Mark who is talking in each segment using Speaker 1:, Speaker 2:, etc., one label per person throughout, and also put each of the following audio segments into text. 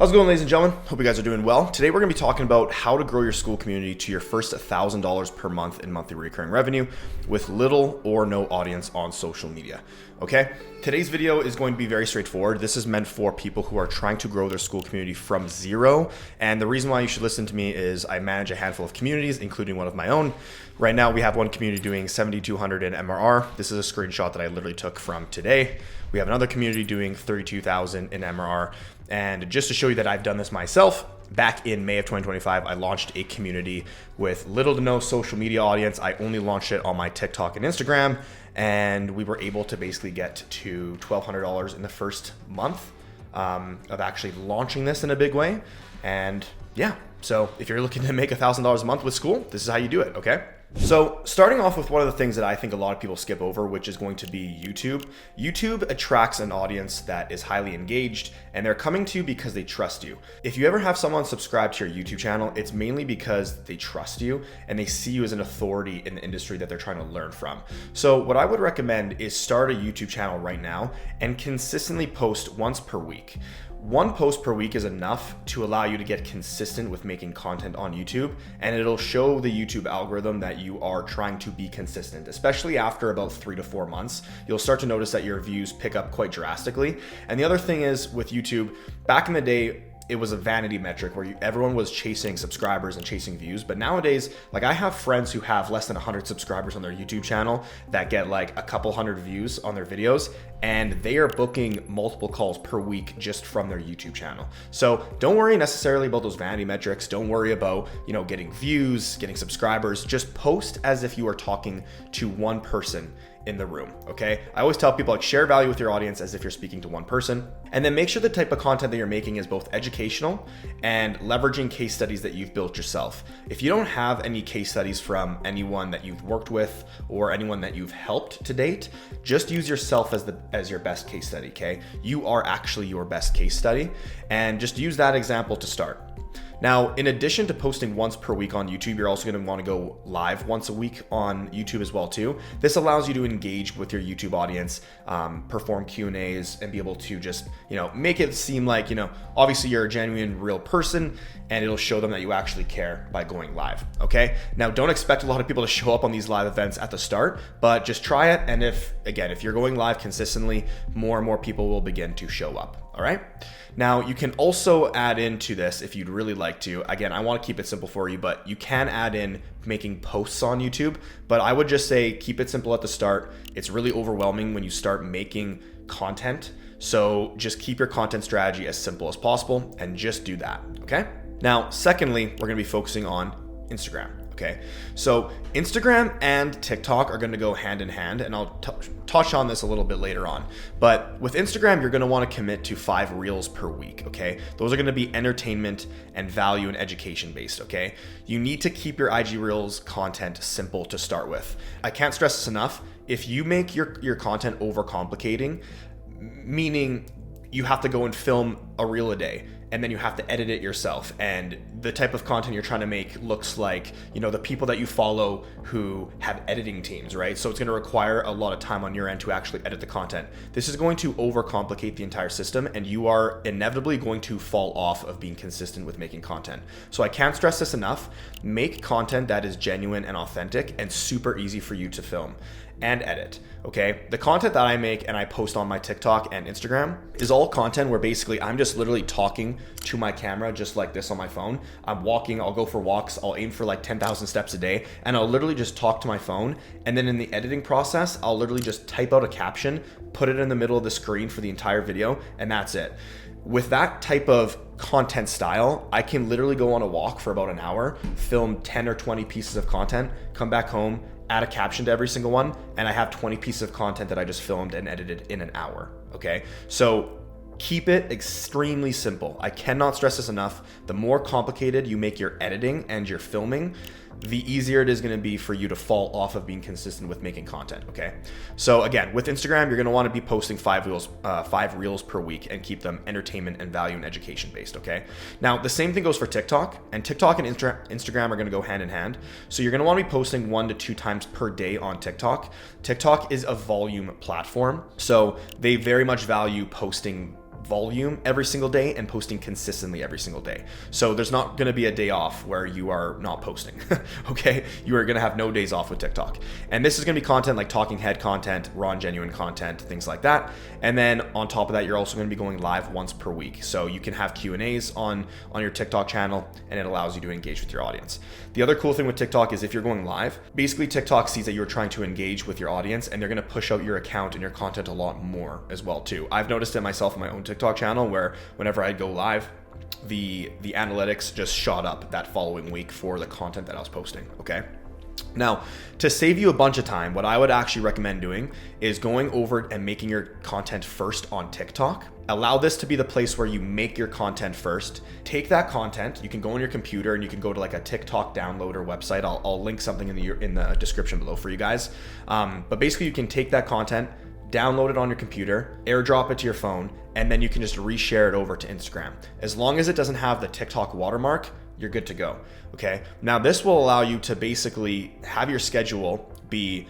Speaker 1: How's it going, ladies and gentlemen? Hope you guys are doing well. Today we're going to be talking about how to grow your Skool community to your first $1,000 per month in monthly recurring revenue with little or no audience on social media. Okay? Today's video is going to be very straightforward. This is meant for people who are trying to grow their Skool community from zero. And the reason why you should listen to me is I manage a handful of communities, including one of my own. Right now we have one community doing 7,200 in MRR. This is a screenshot that I literally took from today. We have another community doing 32,000 in MRR. And just to show you that I've done this myself, back in May of 2025, I launched a community with little to no social media audience. I only launched it on my TikTok and Instagram, and we were able to basically get to $1,200 in the first month of actually launching this in a big way. And yeah, so if you're looking to make $1,000 a month with Skool, this is how you do it, okay? So starting off with one of the things that I think a lot of people skip over, which is going to be YouTube. YouTube attracts an audience that is highly engaged, and they're coming to you because they trust you. If you ever have someone subscribe to your YouTube channel, it's mainly because they trust you and they see you as an authority in the industry that they're trying to learn from. So what I would recommend is start a YouTube channel right now and consistently post once per week. One post per week is enough to allow you to get consistent with making content on YouTube, and it'll show the YouTube algorithm that you are trying to be consistent. Especially after about 3 to 4 months, you'll start to notice that your views pick up quite drastically. And the other thing is with YouTube, back in the day, it was a vanity metric where everyone was chasing subscribers and chasing views. But nowadays, like I have friends who have less than 100 subscribers on their YouTube channel that get like a couple hundred views on their videos, and they are booking multiple calls per week just from their YouTube channel. So don't worry necessarily about those vanity metrics. Don't worry about, getting views, getting subscribers. Just post as if you are talking to one person in the room, okay? I always tell people, like, share value with your audience as if you're speaking to one person, and then make sure the type of content that you're making is both educational and leveraging case studies that you've built yourself. If you don't have any case studies from anyone that you've worked with or anyone that you've helped to date, just use yourself as your best case study, okay? You are actually your best case study, and just use that example to start. Now, in addition to posting once per week on YouTube, you're also going to want to go live once a week on YouTube as well too. This allows you to engage with your YouTube audience, perform Q&As, and be able to just, make it seem like, obviously you're a genuine, real person, and it'll show them that you actually care by going live, okay? Now, don't expect a lot of people to show up on these live events at the start, but just try it. And if you're going live consistently, more and more people will begin to show up, all right? Now, you can also add into this if you'd really like to. Again, I want to keep it simple for you, but you can add in making posts on YouTube. But I would just say keep it simple at the start. It's really overwhelming when you start making content. So just keep your content strategy as simple as possible and just do that, okay? Now, secondly, we're going to be focusing on Instagram. Okay, so Instagram and TikTok are going to go hand in hand, and I'll touch on this a little bit later on. But with Instagram, you're going to want to commit to 5 reels per week. Okay, those are going to be entertainment and value and education based. Okay, you need to keep your IG reels content simple to start with. I can't stress this enough. If you make your content overcomplicating, meaning you have to go and film a reel a day, and then you have to edit it yourself, and the type of content you're trying to make looks like, the people that you follow who have editing teams, right? So it's going to require a lot of time on your end to actually edit the content. This is going to overcomplicate the entire system, and you are inevitably going to fall off of being consistent with making content. So I can't stress this enough. Make content that is genuine and authentic and super easy for you to film and edit, okay? The content that I make and I post on my TikTok and Instagram is all content where basically I'm just literally talking to my camera just like this on my phone. I'm walking, I'll go for walks, I'll aim for like 10,000 steps a day, and I'll literally just talk to my phone. And then in the editing process, I'll literally just type out a caption, put it in the middle of the screen for the entire video, and that's it. With that type of content style, I can literally go on a walk for about an hour, film 10 or 20 pieces of content, come back home, add a caption to every single one, and I have 20 pieces of content that I just filmed and edited in an hour, okay? So keep it extremely simple. I cannot stress this enough. The more complicated you make your editing and your filming, the easier it is going to be for you to fall off of being consistent with making content, okay? So again, with Instagram, you're going to want to be posting 5 reels per week and keep them entertainment and value and education based, okay? Now, the same thing goes for TikTok, and TikTok and Instagram are going to go hand in hand. So you're going to want to be posting 1 to 2 times per day on TikTok. TikTok is a volume platform, so they very much value posting volume every single day and posting consistently every single day. So there's not going to be a day off where you are not posting. Okay, you are going to have no days off with TikTok. And this is going to be content like talking head content, raw and genuine content, things like that. And then on top of that, you're also going to be going live once per week. So you can have Q&As on your TikTok channel, and it allows you to engage with your audience. The other cool thing with TikTok is if you're going live, basically TikTok sees that you're trying to engage with your audience, and they're going to push out your account and your content a lot more as well too. I've noticed it myself on my own TikTok channel, where whenever I go live, the analytics just shot up that following week for the content that I was posting. Okay. Now, to save you a bunch of time, what I would actually recommend doing is going over and making your content first on TikTok. Allow this to be the place where you make your content first. Take that content, you can go on your computer and you can go to like a TikTok downloader website. I'll link something in the description below for you guys. But basically you can take that content, download it on your computer, airdrop it to your phone, and then you can just reshare it over to Instagram. As long as it doesn't have the TikTok watermark, you're good to go. Okay. Now this will allow you to basically have your schedule be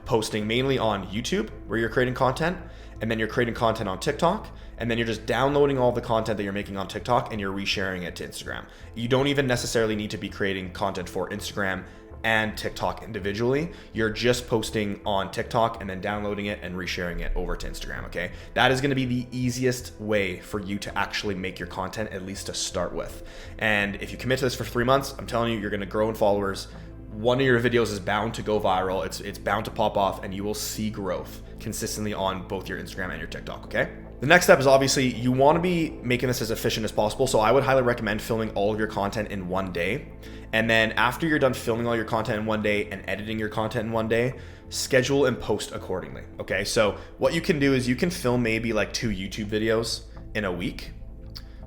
Speaker 1: posting mainly on YouTube, where you're creating content, and then you're creating content on TikTok, and then you're just downloading all the content that you're making on TikTok and you're resharing it to Instagram. You don't even necessarily need to be creating content for Instagram and TikTok individually. You're just posting on TikTok and then downloading it and resharing it over to Instagram. Okay. That is going to be the easiest way for you to actually make your content, at least to start with. And if you commit to this for 3 months, I'm telling you, you're going to grow in followers. One of your videos is bound to go viral. It's bound to pop off, and you will see growth consistently on both your Instagram and your TikTok. Okay. The next step is obviously you want to be making this as efficient as possible. So I would highly recommend filming all of your content in one day. And then after you're done filming all your content in one day and editing your content in one day, schedule and post accordingly. Okay. So what you can do is you can film maybe like 2 YouTube videos in a week.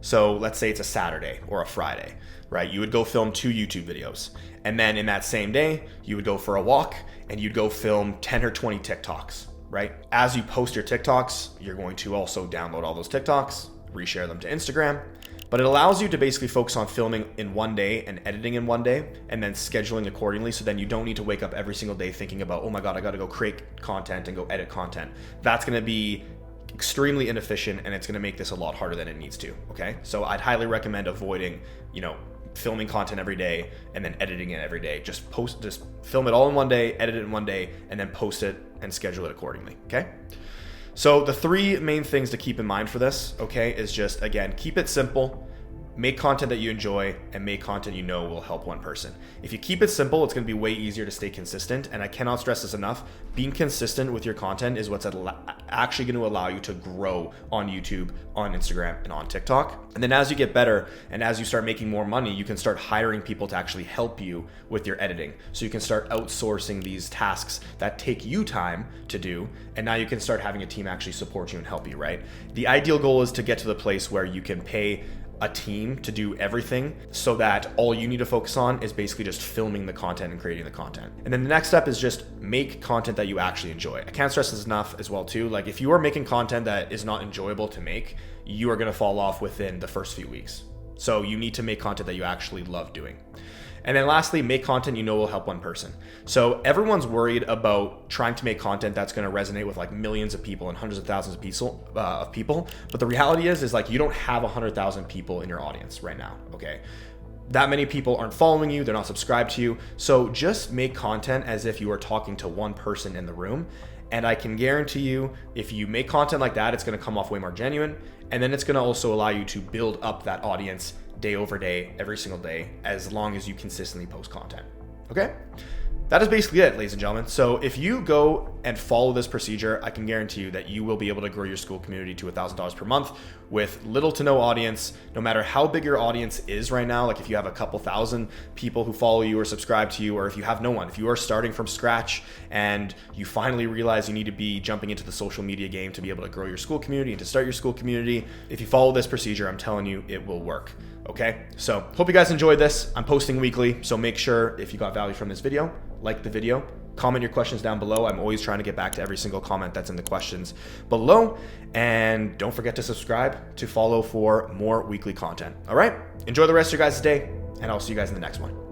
Speaker 1: So let's say it's a Saturday or a Friday, right? You would go film 2 YouTube videos. And then in that same day, you would go for a walk and you'd go film 10 or 20 TikToks. Right? As you post your TikToks, you're going to also download all those TikToks, reshare them to Instagram, but it allows you to basically focus on filming in one day and editing in one day and then scheduling accordingly. So then you don't need to wake up every single day thinking about, oh my God, I got to go create content and go edit content. That's going to be extremely inefficient, and it's going to make this a lot harder than it needs to. Okay. So I'd highly recommend avoiding, filming content every day and then editing it every day. Just film it all in one day, edit it in one day, and then post it and schedule it accordingly. Okay. So the 3 main things to keep in mind for this, okay, is just, again, keep it simple, make content that you enjoy, and make content you know will help one person. If you keep it simple, it's going to be way easier to stay consistent. And I cannot stress this enough. Being consistent with your content is what's actually going to allow you to grow on YouTube, on Instagram, and on TikTok. And then as you get better and as you start making more money, you can start hiring people to actually help you with your editing. So you can start outsourcing these tasks that take you time to do. And now you can start having a team actually support you and help you, right? The ideal goal is to get to the place where you can pay a team to do everything, so that all you need to focus on is basically just filming the content and creating the content. And then the next step is just make content that you actually enjoy. I can't stress this enough as well too. Like if you are making content that is not enjoyable to make, you are going to fall off within the first few weeks. So you need to make content that you actually love doing. And then lastly, make content you know will help one person. So everyone's worried about trying to make content that's going to resonate with like millions of people and hundreds of thousands of people. But the reality is like you don't have 100,000 people in your audience right now. Okay. That many people aren't following you. They're not subscribed to you. So just make content as if you are talking to one person in the room. And I can guarantee you, if you make content like that, it's going to come off way more genuine. And then it's going to also allow you to build up that audience day over day, every single day, as long as you consistently post content. Okay? That is basically it, ladies and gentlemen. So if you go and follow this procedure, I can guarantee you that you will be able to grow your Skool community to $1,000 per month with little to no audience, no matter how big your audience is right now. Like if you have a couple thousand people who follow you or subscribe to you, or if you have no one, if you are starting from scratch and you finally realize you need to be jumping into the social media game to be able to grow your Skool community and to start your Skool community, if you follow this procedure, I'm telling you, it will work. Okay, so hope you guys enjoyed this. I'm posting weekly, so make sure if you got value from this video, like the video, comment your questions down below. I'm always trying to get back to every single comment that's in the questions below. And don't forget to subscribe to follow for more weekly content. All right, enjoy the rest of your guys' day, and I'll see you guys in the next one.